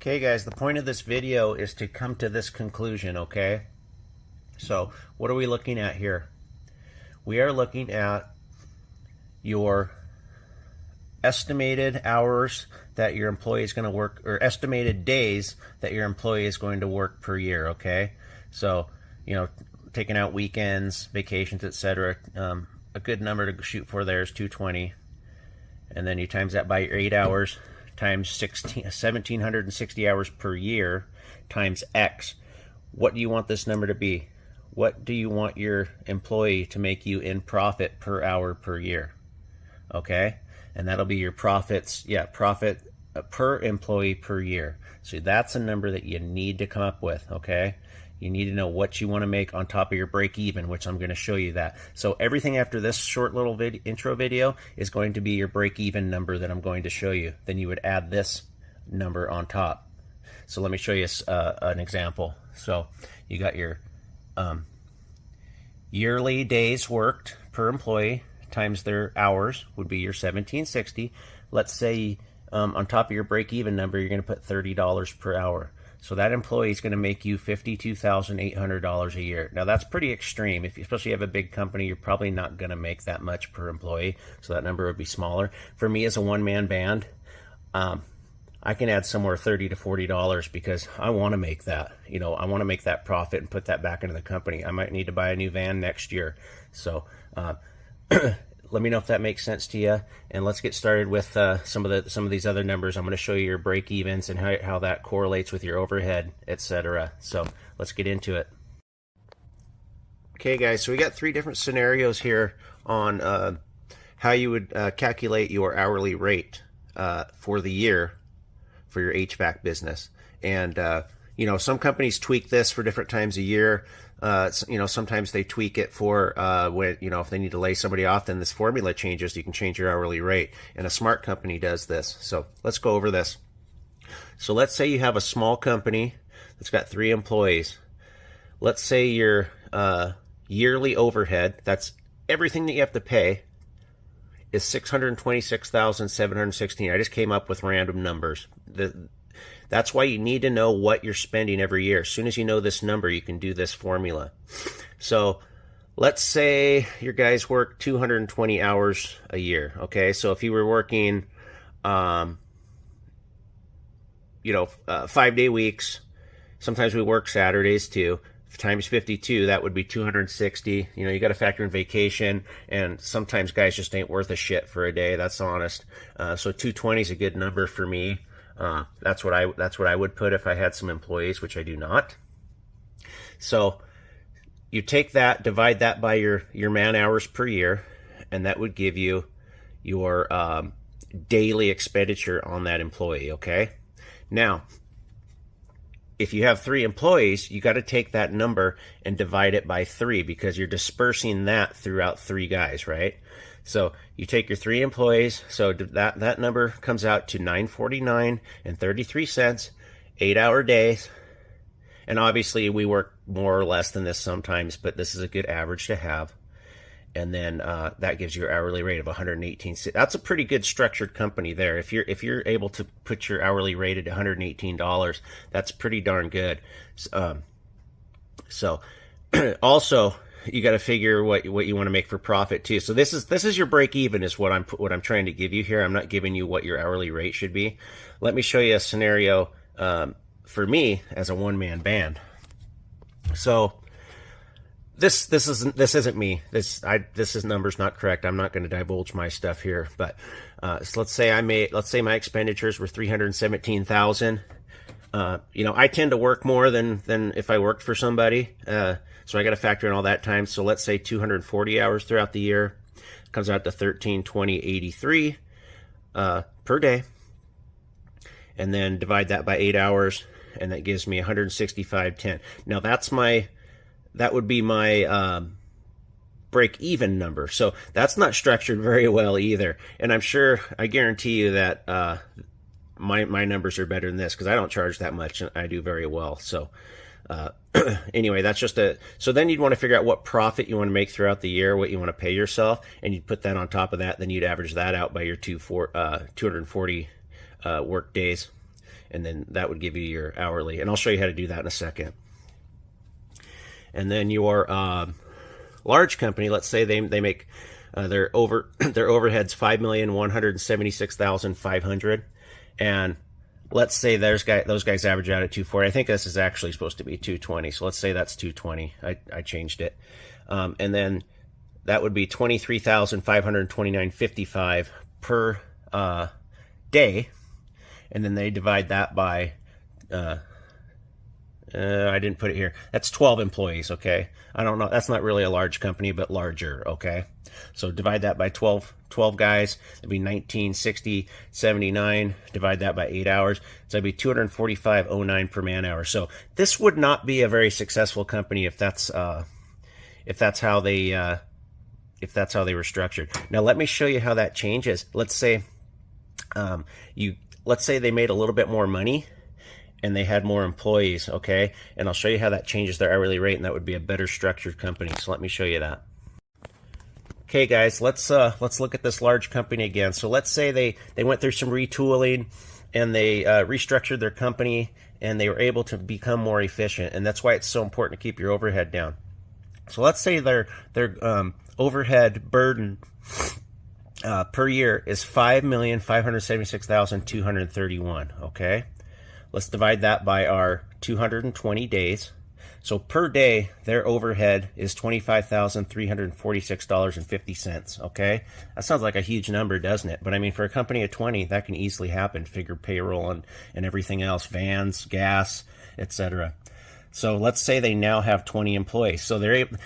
Okay guys, the point of this video is to come to this conclusion, okay? So what are we looking at here? We are looking at your estimated hours that your employee is going to work, or estimated days that your employee is going to work per year, okay? So, you know, taking out weekends, vacations, etc. A good number to shoot for there is 220. And then you times that by your 8 hours times 1,760 hours per year times X. What do you want this number to be? What do you want your employee to make you in profit per hour per year? Okay? And that'll be your profits, profit per employee per year. So that's a number that you need to come up with, okay? You need to know what you want to make on top of your break even, which I'm going to show you that. So everything after this short little intro video is going to be your break even number that I'm going to show you. Then you would add this number on top. So let me show you an example. So you got your yearly days worked per employee times their hours would be your 1,760. Let's say on top of your break even number, you're going to put $30 per hour. So that employee is going to make you $52,800 a year. Now that's pretty extreme. If you especially have a big company, you're probably not going to make that much per employee. So that number would be smaller. For me as a one-man band, I can add somewhere $30 to $40 because I want to make that. You know, I want to make that profit and put that back into the company. I might need to buy a new van next year. So let me know if that makes sense to you, and let's get started with some of these other numbers. I'm going to show you your break evens and how that correlates with your overhead, etc. So let's get into it. Okay guys, so we got 3 different scenarios here on how you would calculate your hourly rate for the year for your HVAC business. And you know, some companies tweak this for different times a year. You know, sometimes they tweak it for when, you know, if they need to lay somebody off, then this formula changes. You can change your hourly rate, and a smart company does this. So let's go over this. So let's say you have a small company that's got 3 employees. Let's say your yearly overhead, that's everything that you have to pay, is $626,716. I just came up with random numbers. That's why you need to know what you're spending every year. As soon as you know this number, you can do this formula. So let's say your guys work 220 hours a year, okay? So if you were working, you know, 5-day weeks, sometimes we work Saturdays too, times 52, that would be 260. You know, you got to factor in vacation, and sometimes guys just ain't worth a shit for a day, that's honest. So 220 is a good number for me. That's what I would put if I had some employees, which I do not. So you take that, divide that by your man hours per year, and that would give you your daily expenditure on that employee, okay? Now, if you have 3 employees, you got to take that number and divide it by 3 because you're dispersing that throughout 3 guys, right? So you take your 3 employees, so that number comes out to $949.33, 8-hour days. And obviously we work more or less than this sometimes, but this is a good average to have. And then that gives you your hourly rate of $118. That's a pretty good structured company there. If you're able to put your hourly rate at $118, that's pretty darn good. So also, you got to figure what you want to make for profit too. So this is your break even is what I'm trying to give you here. I'm not giving you what your hourly rate should be. Let me show you a scenario for me as a one-man band. So this isn't me. This number's not correct. I'm not going to divulge my stuff here. But so let's say my expenditures were $317,000. You know, I tend to work more than if I worked for somebody. So I got to factor in all that time. So let's say 240 hours throughout the year comes out to $1,320.83 per day, and then divide that by 8 hours, and that gives me $165.10. Now that would be my break-even number. So that's not structured very well either. And I guarantee you that my numbers are better than this because I don't charge that much and I do very well. So anyway, that's just so then you'd want to figure out what profit you want to make throughout the year, what you want to pay yourself, and you'd put that on top of that. Then you'd average that out by your 240 work days, and then that would give you your hourly. And I'll show you how to do that in a second. And then your large company, let's say they make their overheads $5,176,500, and let's say those guys average out at 240. I think this is actually supposed to be 220, so let's say that's 220. I changed it, and then that would be $23,529.55 per day, and then they divide that by I didn't put it here. That's 12 employees, okay? I don't know. That's not really a large company, but larger, okay? So divide that by 12 guys. It'd be 1960.79. Divide that by 8 hours. So it'd be 245.09 per man hour. So this would not be a very successful company if that's how they were structured. Now let me show you how that changes. Let's say let's say they made a little bit more money and they had more employees, okay? And I'll show you how that changes their hourly rate, and that would be a better structured company. So let me show you that. Okay, guys, let's look at this large company again. So let's say they went through some retooling and they restructured their company and they were able to become more efficient, and that's why it's so important to keep your overhead down. So let's say their overhead burden per year is $5,576,231, okay? Let's divide that by our 220 days. So per day, their overhead is $25,346.50, okay? That sounds like a huge number, doesn't it? But I mean, for a company of 20, that can easily happen. Figure payroll and everything else, vans, gas, etc. So let's say they now have 20 employees. So they're able,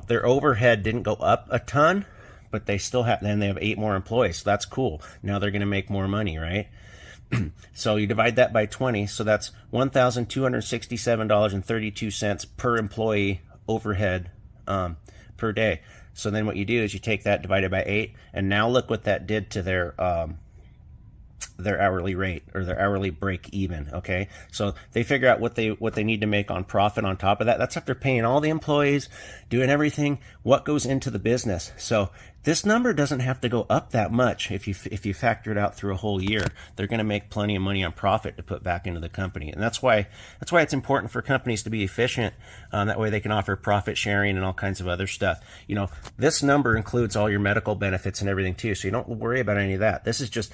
their overhead didn't go up a ton, but they still have, then they have 8 more employees. So that's cool. Now they're going to make more money, right? So you divide that by 20, so that's $1,267.32 per employee overhead per day. So then what you do is you take that, divide it by 8, and now look what that did to their hourly rate, or their hourly break even, okay? So they figure out what they need to make on profit on top of that. That's after paying all the employees, doing everything, what goes into the business. So this number doesn't have to go up that much if you factor it out through a whole year. They're going to make plenty of money on profit to put back into the company, and that's why it's important for companies to be efficient. That way they can offer profit sharing and all kinds of other stuff. This number includes all your medical benefits and everything too, so you don't worry about any of that. This is just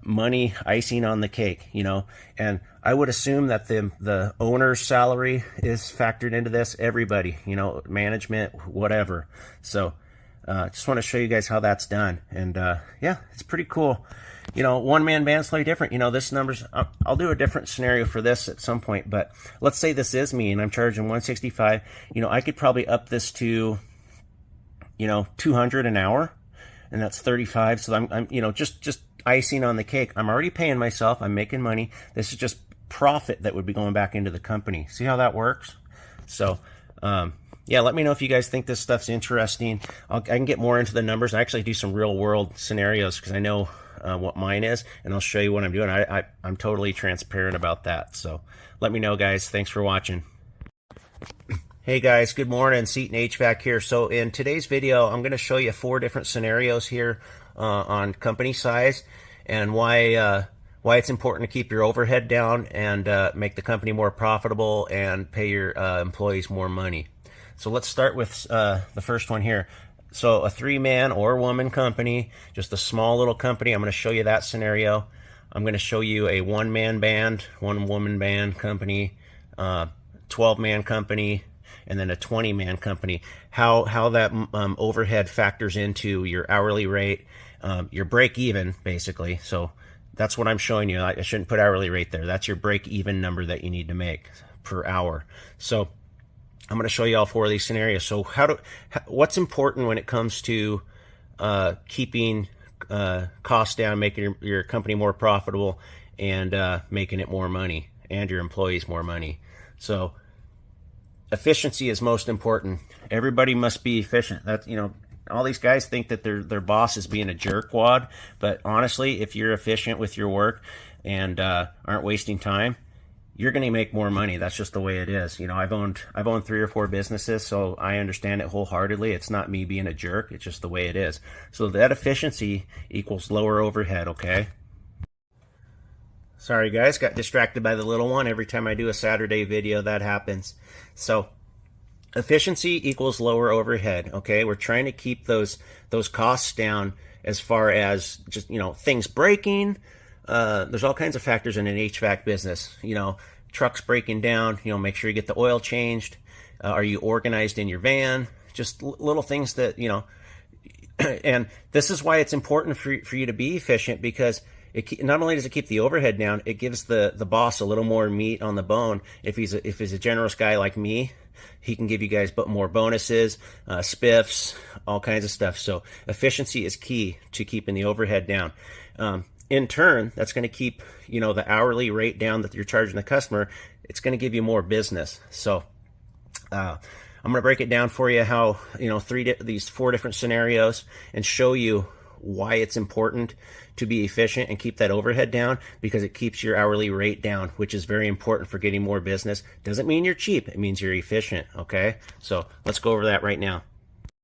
money, icing on the cake, and I would assume that the owner's salary is factored into this. Everybody, management, whatever. So just want to show you guys how that's done, and yeah, it's pretty cool. One-man band's slightly different. this number's, I'll do a different scenario for this at some point, but let's say this is me and I'm charging $165. I could probably up this to $200 an hour, and that's 35. So I'm just icing on the cake. I'm already paying myself, I'm making money. This is just profit that would be going back into the company. See how that works? So yeah, let me know if you guys think this stuff's interesting. I can get more into the numbers. I actually do some real world scenarios because I know what mine is, and I'll show you what I'm doing. I'm totally transparent about that. So let me know, guys. Thanks for watching. Hey guys, good morning. Seaton HVAC here. So in today's video, I'm going to show you 4 different scenarios here on company size, and why it's important to keep your overhead down and make the company more profitable and pay your employees more money. So let's start with the first one here. So a 3-man or woman company, just a small little company. I'm going to show you that scenario. I'm going to show you a 1-man band, 1-woman band company, 12-man company, and then a 20-man company. How that overhead factors into your hourly rate, your break even, basically. So that's what I'm showing you. I shouldn't put hourly rate there. That's your break even number that you need to make per hour. So I'm going to show you all 4 of these scenarios. So what's important when it comes to keeping costs down, making your company more profitable, and making it more money, and your employees more money. So efficiency is most important. Everybody must be efficient. That's, all these guys think that their boss is being a jerkwad, but honestly, if you're efficient with your work and aren't wasting time, you're going to make more money. That's just the way it is. I've owned 3 or 4 businesses, so I understand it wholeheartedly. It's not me being a jerk. It's just the way it is. So that efficiency equals lower overhead, okay? Sorry guys, got distracted by the little one. Every time I do a Saturday video, that happens. So efficiency equals lower overhead. Okay, we're trying to keep those costs down as far as just, you know, things breaking. There's all kinds of factors in an HVAC business. You know, trucks breaking down, you know, make sure you get the oil changed. Are you organized in your van? Just little things that, you know, and this is why it's important for you to be efficient, because it not only does it keep the overhead down, it gives the boss a little more meat on the bone. If he's a generous guy like me, he can give you guys more bonuses, spiffs, all kinds of stuff. So efficiency is key to keeping the overhead down. In turn, that's going to keep, you know, the hourly rate down that you're charging the customer. It's going to give you more business. So I'm going to break it down for you, how, you know, these 4 different scenarios, and show you why it's important to be efficient and keep that overhead down, because it keeps your hourly rate down, which is very important for getting more business. Doesn't mean you're cheap, it means you're efficient. Okay, so let's go over that right now.